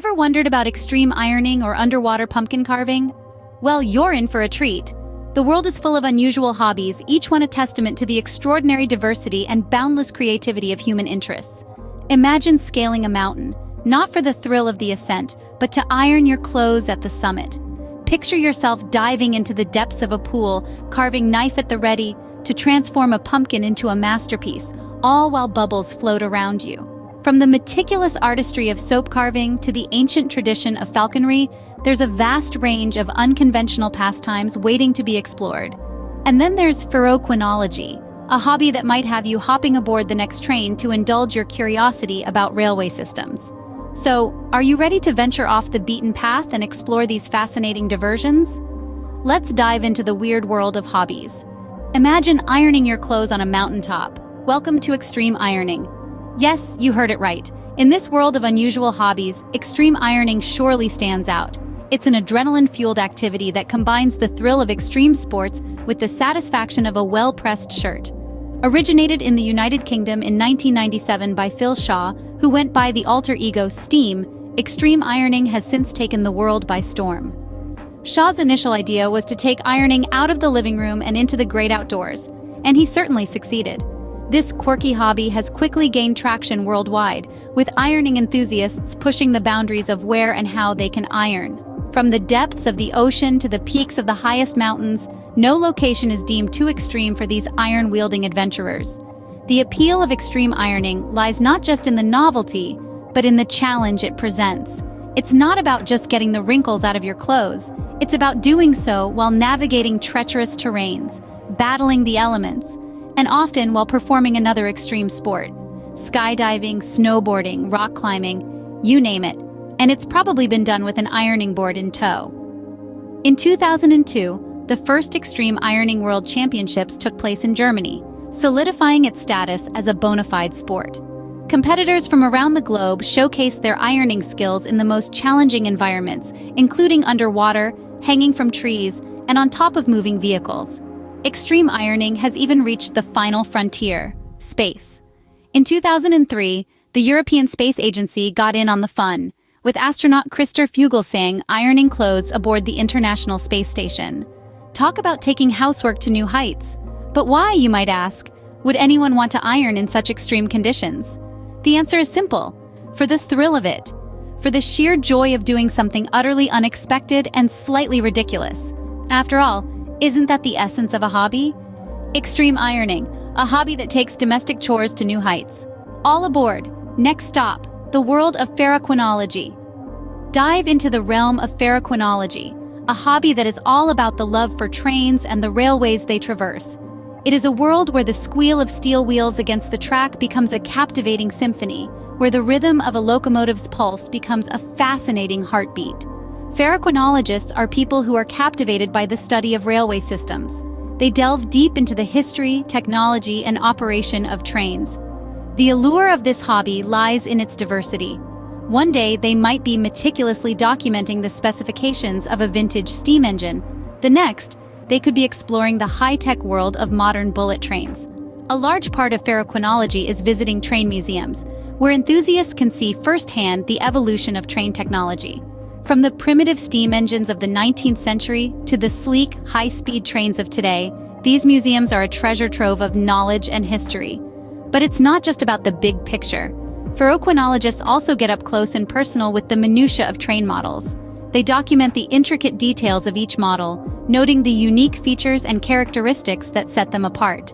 Ever wondered about extreme ironing or underwater pumpkin carving? Well, you're in for a treat. The world is full of unusual hobbies, each one a testament to the extraordinary diversity and boundless creativity of human interests. Imagine scaling a mountain, not for the thrill of the ascent, but to iron your clothes at the summit. Picture yourself diving into the depths of a pool, carving knife at the ready, to transform a pumpkin into a masterpiece, all while bubbles float around you. From the meticulous artistry of soap carving to the ancient tradition of falconry, there's a vast range of unconventional pastimes waiting to be explored. And then there's ferroequinology, a hobby that might have you hopping aboard the next train to indulge your curiosity about railway systems. So, are you ready to venture off the beaten path and explore these fascinating diversions? Let's dive into the weird world of hobbies. Imagine ironing your clothes on a mountaintop. Welcome to extreme ironing. Yes, you heard it right. In this world of unusual hobbies, extreme ironing surely stands out. It's an adrenaline-fueled activity that combines the thrill of extreme sports with the satisfaction of a well-pressed shirt. Originated in the United Kingdom in 1997 by Phil Shaw, who went by the alter ego Steam, extreme ironing has since taken the world by storm. Shaw's initial idea was to take ironing out of the living room and into the great outdoors, and he certainly succeeded. This quirky hobby has quickly gained traction worldwide, with ironing enthusiasts pushing the boundaries of where and how they can iron. From the depths of the ocean to the peaks of the highest mountains, no location is deemed too extreme for these iron-wielding adventurers. The appeal of extreme ironing lies not just in the novelty, but in the challenge it presents. It's not about just getting the wrinkles out of your clothes. It's about doing so while navigating treacherous terrains, battling the elements, and often while performing another extreme sport. Skydiving, snowboarding, rock climbing, you name it. And it's probably been done with an ironing board in tow. In 2002, the first Extreme Ironing World Championships took place in Germany, solidifying its status as a bona fide sport. Competitors from around the globe showcased their ironing skills in the most challenging environments, including underwater, hanging from trees, and on top of moving vehicles. Extreme ironing has even reached the final frontier, space. In 2003, the European Space Agency got in on the fun, with astronaut Christer Fuglesang ironing clothes aboard the International Space Station. Talk about taking housework to new heights. But why, you might ask, would anyone want to iron in such extreme conditions? The answer is simple: for the thrill of it. For the sheer joy of doing something utterly unexpected and slightly ridiculous. After all, isn't that the essence of a hobby? Extreme ironing, a hobby that takes domestic chores to new heights. All aboard. Next stop, the world of ferroequinology. Dive into the realm of ferroequinology, a hobby that is all about the love for trains and the railways they traverse. It is a world where the squeal of steel wheels against the track becomes a captivating symphony, where the rhythm of a locomotive's pulse becomes a fascinating heartbeat. Ferroequinologists are people who are captivated by the study of railway systems. They delve deep into the history, technology, and operation of trains. The allure of this hobby lies in its diversity. One day, they might be meticulously documenting the specifications of a vintage steam engine. The next, they could be exploring the high-tech world of modern bullet trains. A large part of ferroequinology is visiting train museums, where enthusiasts can see firsthand the evolution of train technology. From the primitive steam engines of the 19th century to the sleek, high-speed trains of today, these museums are a treasure trove of knowledge and history. But it's not just about the big picture. Ferroequinologists also get up close and personal with the minutiae of train models. They document the intricate details of each model, noting the unique features and characteristics that set them apart.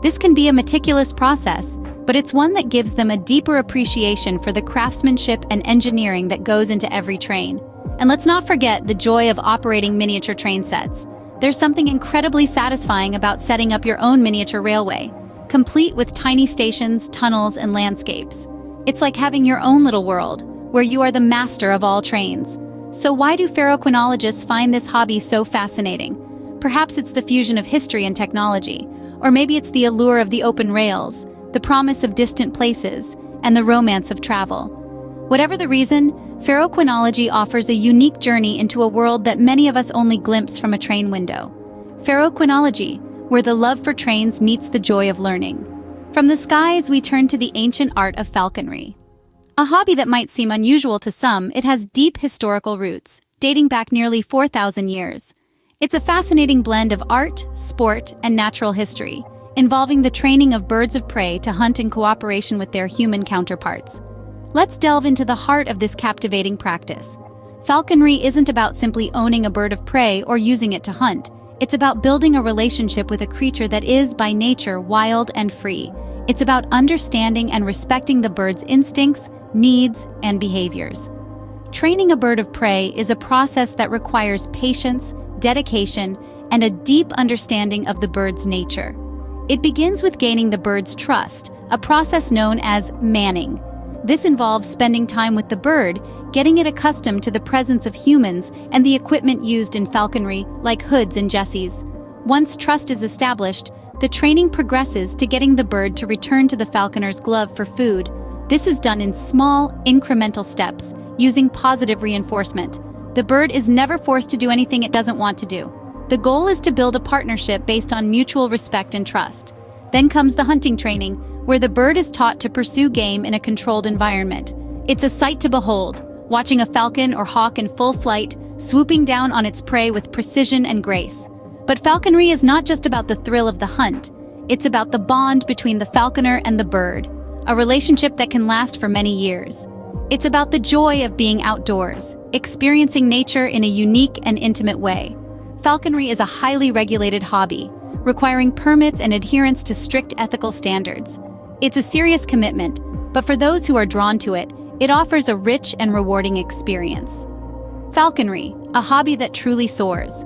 This can be a meticulous process, but it's one that gives them a deeper appreciation for the craftsmanship and engineering that goes into every train. And let's not forget the joy of operating miniature train sets. There's something incredibly satisfying about setting up your own miniature railway, complete with tiny stations, tunnels, and landscapes. It's like having your own little world, where you are the master of all trains. So why do ferroequinologists find this hobby so fascinating? Perhaps it's the fusion of history and technology, or maybe it's the allure of the open rails, the promise of distant places, and the romance of travel. Whatever the reason, ferroequinology offers a unique journey into a world that many of us only glimpse from a train window. Ferroequinology, where the love for trains meets the joy of learning. From the skies, we turn to the ancient art of falconry. A hobby that might seem unusual to some, it has deep historical roots, dating back nearly 4,000 years. It's a fascinating blend of art, sport, and natural history, involving the training of birds of prey to hunt in cooperation with their human counterparts. Let's delve into the heart of this captivating practice. Falconry isn't about simply owning a bird of prey or using it to hunt. It's about building a relationship with a creature that is, by nature, wild and free. It's about understanding and respecting the bird's instincts, needs, and behaviors. Training a bird of prey is a process that requires patience, dedication, and a deep understanding of the bird's nature. It begins with gaining the bird's trust, a process known as manning. This involves spending time with the bird, getting it accustomed to the presence of humans and the equipment used in falconry, like hoods and jesses. Once trust is established, the training progresses to getting the bird to return to the falconer's glove for food. This is done in small, incremental steps, using positive reinforcement. The bird is never forced to do anything it doesn't want to do. The goal is to build a partnership based on mutual respect and trust. Then comes the hunting training, where the bird is taught to pursue game in a controlled environment. It's a sight to behold, watching a falcon or hawk in full flight, swooping down on its prey with precision and grace. But falconry is not just about the thrill of the hunt. It's about the bond between the falconer and the bird, a relationship that can last for many years. It's about the joy of being outdoors, experiencing nature in a unique and intimate way. Falconry is a highly regulated hobby, requiring permits and adherence to strict ethical standards. It's a serious commitment, but for those who are drawn to it, it offers a rich and rewarding experience. Falconry, a hobby that truly soars.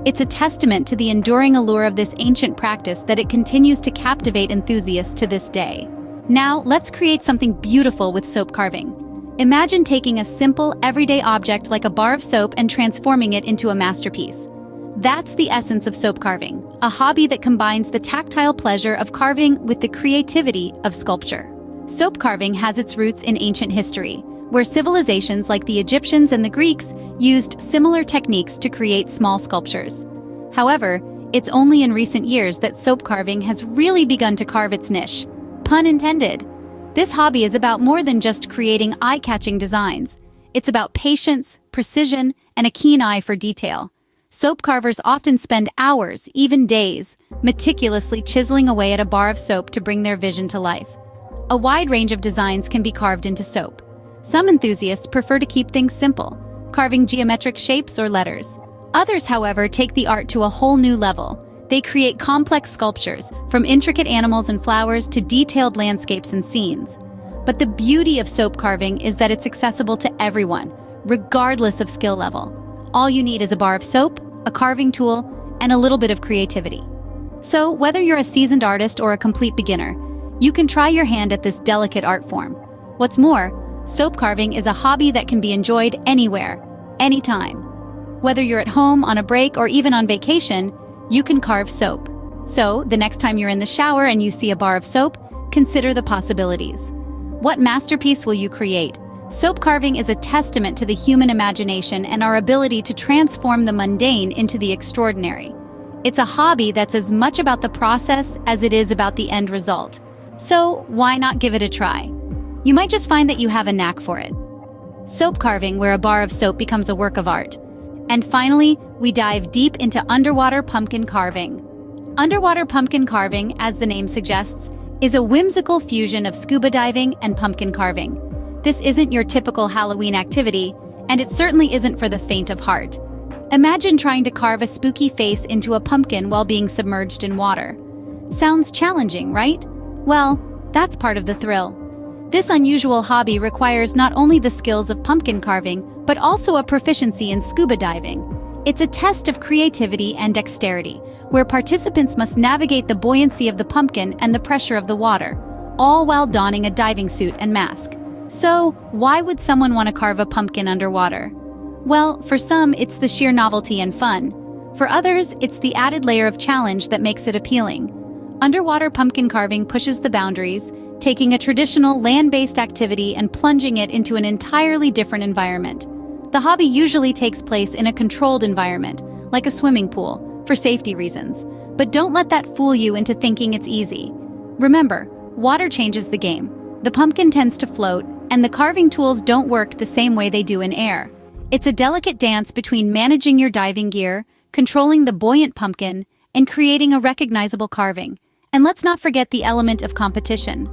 It's a testament to the enduring allure of this ancient practice that it continues to captivate enthusiasts to this day. Now, let's create something beautiful with soap carving. Imagine taking a simple, everyday object like a bar of soap and transforming it into a masterpiece. That's the essence of soap carving, a hobby that combines the tactile pleasure of carving with the creativity of sculpture. Soap carving has its roots in ancient history, where civilizations like the Egyptians and the Greeks used similar techniques to create small sculptures. However, it's only in recent years that soap carving has really begun to carve its niche. Pun intended. This hobby is about more than just creating eye-catching designs. It's about patience, precision, and a keen eye for detail. Soap carvers often spend hours, even days, meticulously chiseling away at a bar of soap to bring their vision to life. A wide range of designs can be carved into soap. Some enthusiasts prefer to keep things simple, carving geometric shapes or letters. Others, however, take the art to a whole new level. They create complex sculptures, from intricate animals and flowers to detailed landscapes and scenes. But the beauty of soap carving is that it's accessible to everyone, regardless of skill level. All you need is a bar of soap, a carving tool, and a little bit of creativity. So, whether you're a seasoned artist or a complete beginner, you can try your hand at this delicate art form. What's more, soap carving is a hobby that can be enjoyed anywhere, anytime. Whether you're at home, on a break, or even on vacation, you can carve soap. So, the next time you're in the shower and you see a bar of soap, consider the possibilities. What masterpiece will you create? Soap carving is a testament to the human imagination and our ability to transform the mundane into the extraordinary. It's a hobby that's as much about the process as it is about the end result. So, why not give it a try? You might just find that you have a knack for it. Soap carving, where a bar of soap becomes a work of art. And finally, we dive deep into underwater pumpkin carving. Underwater pumpkin carving, as the name suggests, is a whimsical fusion of scuba diving and pumpkin carving. This isn't your typical Halloween activity, and it certainly isn't for the faint of heart. Imagine trying to carve a spooky face into a pumpkin while being submerged in water. Sounds challenging, right? Well, that's part of the thrill. This unusual hobby requires not only the skills of pumpkin carving, but also a proficiency in scuba diving. It's a test of creativity and dexterity, where participants must navigate the buoyancy of the pumpkin and the pressure of the water, all while donning a diving suit and mask. So, why would someone want to carve a pumpkin underwater? Well, for some, it's the sheer novelty and fun. For others, it's the added layer of challenge that makes it appealing. Underwater pumpkin carving pushes the boundaries, taking a traditional land-based activity and plunging it into an entirely different environment. The hobby usually takes place in a controlled environment, like a swimming pool, for safety reasons. But don't let that fool you into thinking it's easy. Remember, water changes the game. The pumpkin tends to float, and the carving tools don't work the same way they do in air. It's a delicate dance between managing your diving gear, controlling the buoyant pumpkin, and creating a recognizable carving. And let's not forget the element of competition.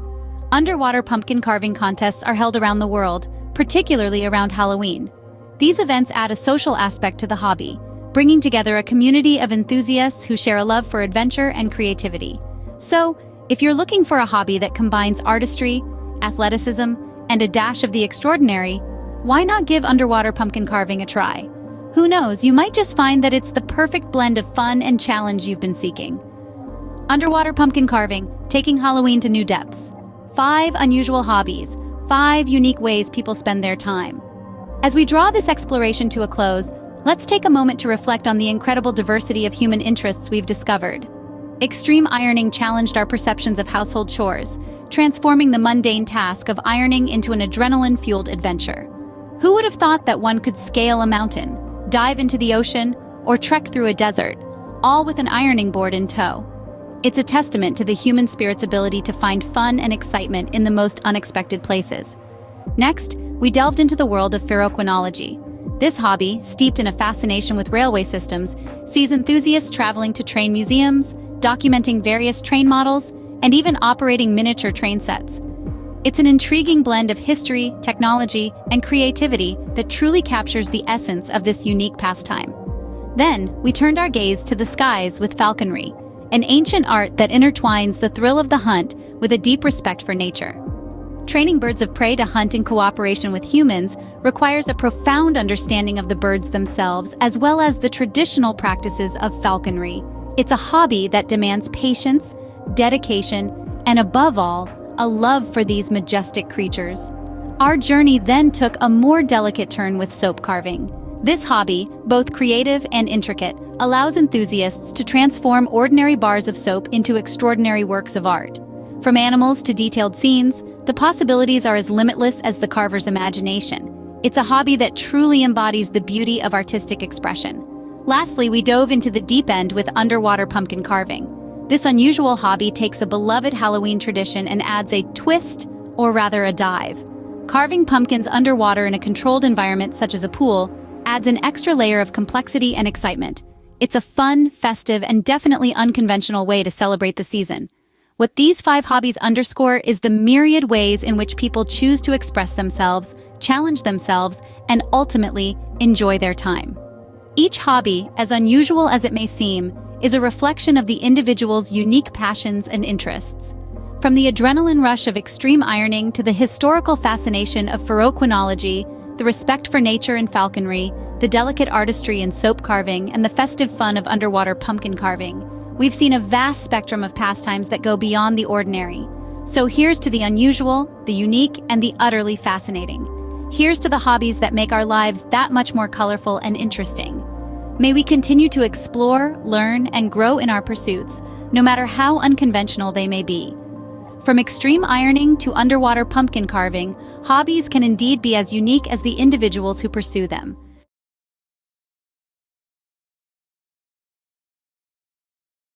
Underwater pumpkin carving contests are held around the world, particularly around Halloween. These events add a social aspect to the hobby, bringing together a community of enthusiasts who share a love for adventure and creativity. So, if you're looking for a hobby that combines artistry, athleticism, and a dash of the extraordinary, why not give underwater pumpkin carving a try? Who knows, you might just find that it's the perfect blend of fun and challenge you've been seeking. Underwater pumpkin carving, taking Halloween to new depths. 5 unusual hobbies, 5 unique ways people spend their time. As we draw this exploration to a close, let's take a moment to reflect on the incredible diversity of human interests we've discovered. Extreme ironing challenged our perceptions of household chores, transforming the mundane task of ironing into an adrenaline-fueled adventure. Who would have thought that one could scale a mountain, dive into the ocean, or trek through a desert, all with an ironing board in tow? It's a testament to the human spirit's ability to find fun and excitement in the most unexpected places. Next, we delved into the world of ferroequinology. This hobby, steeped in a fascination with railway systems, sees enthusiasts traveling to train museums, documenting various train models, and even operating miniature train sets. It's an intriguing blend of history, technology, and creativity that truly captures the essence of this unique pastime. Then, we turned our gaze to the skies with falconry, an ancient art that intertwines the thrill of the hunt with a deep respect for nature. Training birds of prey to hunt in cooperation with humans requires a profound understanding of the birds themselves as well as the traditional practices of falconry. It's a hobby that demands patience, dedication, and above all, a love for these majestic creatures. Our journey then took a more delicate turn with soap carving. This hobby, both creative and intricate, allows enthusiasts to transform ordinary bars of soap into extraordinary works of art. From animals to detailed scenes, the possibilities are as limitless as the carver's imagination. It's a hobby that truly embodies the beauty of artistic expression. Lastly, we dove into the deep end with underwater pumpkin carving. This unusual hobby takes a beloved Halloween tradition and adds a twist, or rather a dive. Carving pumpkins underwater in a controlled environment such as a pool adds an extra layer of complexity and excitement. It's a fun, festive, and definitely unconventional way to celebrate the season. What these 5 hobbies underscore is the myriad ways in which people choose to express themselves, challenge themselves, and ultimately enjoy their time. Each hobby, as unusual as it may seem, is a reflection of the individual's unique passions and interests. From the adrenaline rush of extreme ironing to the historical fascination of ferroequinology, the respect for nature and falconry, the delicate artistry in soap carving, and the festive fun of underwater pumpkin carving, we've seen a vast spectrum of pastimes that go beyond the ordinary. So here's to the unusual, the unique, and the utterly fascinating. Here's to the hobbies that make our lives that much more colorful and interesting. May we continue to explore, learn, and grow in our pursuits, no matter how unconventional they may be. From extreme ironing to underwater pumpkin carving, hobbies can indeed be as unique as the individuals who pursue them.